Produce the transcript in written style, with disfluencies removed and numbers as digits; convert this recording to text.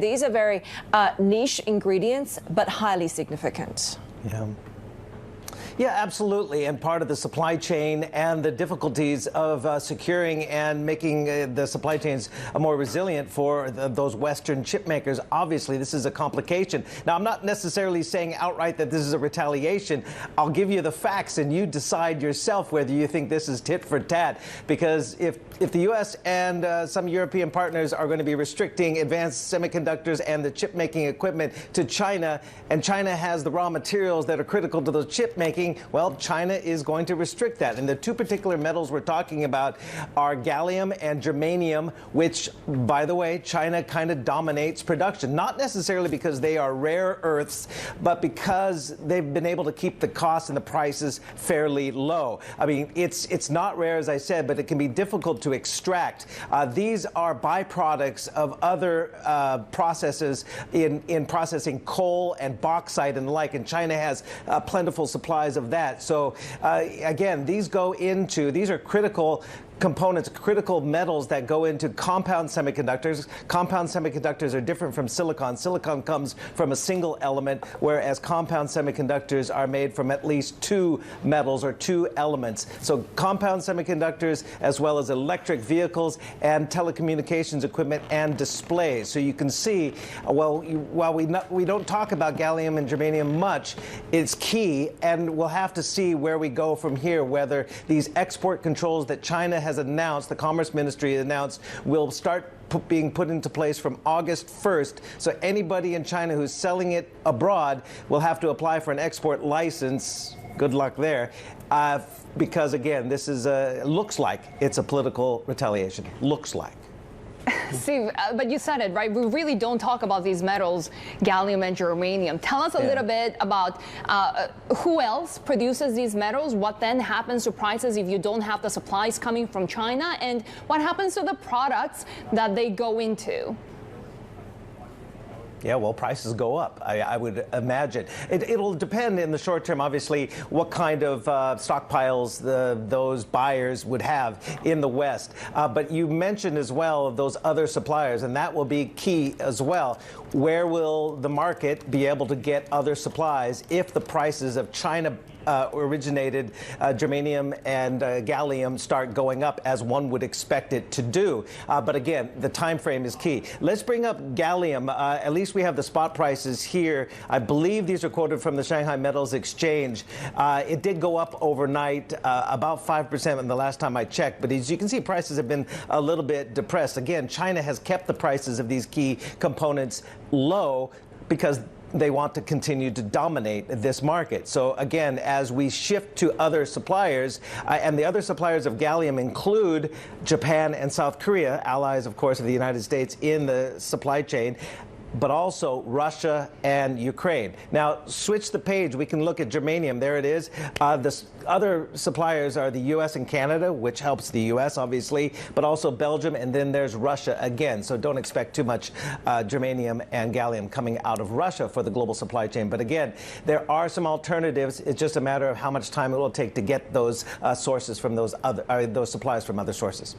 These are very niche ingredients, but highly significant. Yeah. Yeah, absolutely. And part of the supply chain and the difficulties of securing and making the supply chains more resilient for those Western chip makers. Obviously, this is a complication. Now, I'm not necessarily saying outright that this is a retaliation. I'll give you the facts and you decide yourself whether you think this is tit for tat. Because if the U.S. and some European partners are going to be restricting advanced semiconductors and the chip making equipment to China, and China has the raw materials that are critical to the chip making, well, China is going to restrict that. And the two particular metals we're talking about are gallium and germanium, which, by the way, China kind of dominates production. Not necessarily because they are rare earths, but because they've been able to keep the costs and the prices fairly low. I mean, it's not rare, as I said, but it can be difficult to extract. These are byproducts of other processes in processing coal and bauxite and the like, and China has plentiful supplies of that. So again, these are critical components, critical metals that go into compound semiconductors. Compound semiconductors are different from silicon. Silicon comes from a single element, whereas compound semiconductors are made from at least two metals or two elements. So compound semiconductors, as well as electric vehicles and telecommunications equipment and displays. So you can see, well, while we don't talk about gallium and germanium much, it's key, and we'll have to see where we go from here, whether these export controls that China has announced, the Commerce Ministry announced, will start being put into place from August 1st. So anybody in China who's selling it abroad will have to apply for an export license. Good luck there. Because, again, this is looks like it's a political retaliation. Looks like. Steve, but you said it, right? We really don't talk about these metals, gallium and germanium. Tell us a little bit about who else produces these metals, what then happens to prices if you don't have the supplies coming from China, and what happens to the products that they go into. Yeah, well, prices go up, I would imagine. It'll depend in the short term, obviously, what kind of stockpiles those buyers would have in the West. But you mentioned as well those other suppliers, and that will be key as well. Where will the market be able to get other supplies if the prices of China originated germanium and gallium start going up, as one would expect it to do? But again, the time frame is key. Let's bring up gallium. At least we have the spot prices here. I believe these are quoted from the Shanghai Metals Exchange. It did go up overnight, about 5% in the last time I checked. But as you can see, prices have been a little bit depressed. Again, China has kept the prices of these key components low because they want to continue to dominate this market. So again, as we shift to other suppliers, and the other suppliers of gallium include Japan and South Korea, allies, of course, of the United States in the supply chain, but also Russia and Ukraine. Now, switch the page. We can look at germanium. There it is. The other suppliers are the U.S. and Canada, which helps the U.S., obviously, but also Belgium, and then there's Russia again. So don't expect too much germanium and gallium coming out of Russia for the global supply chain. But again, there are some alternatives. It's just a matter of how much time it will take to get those sources from those supplies from other sources.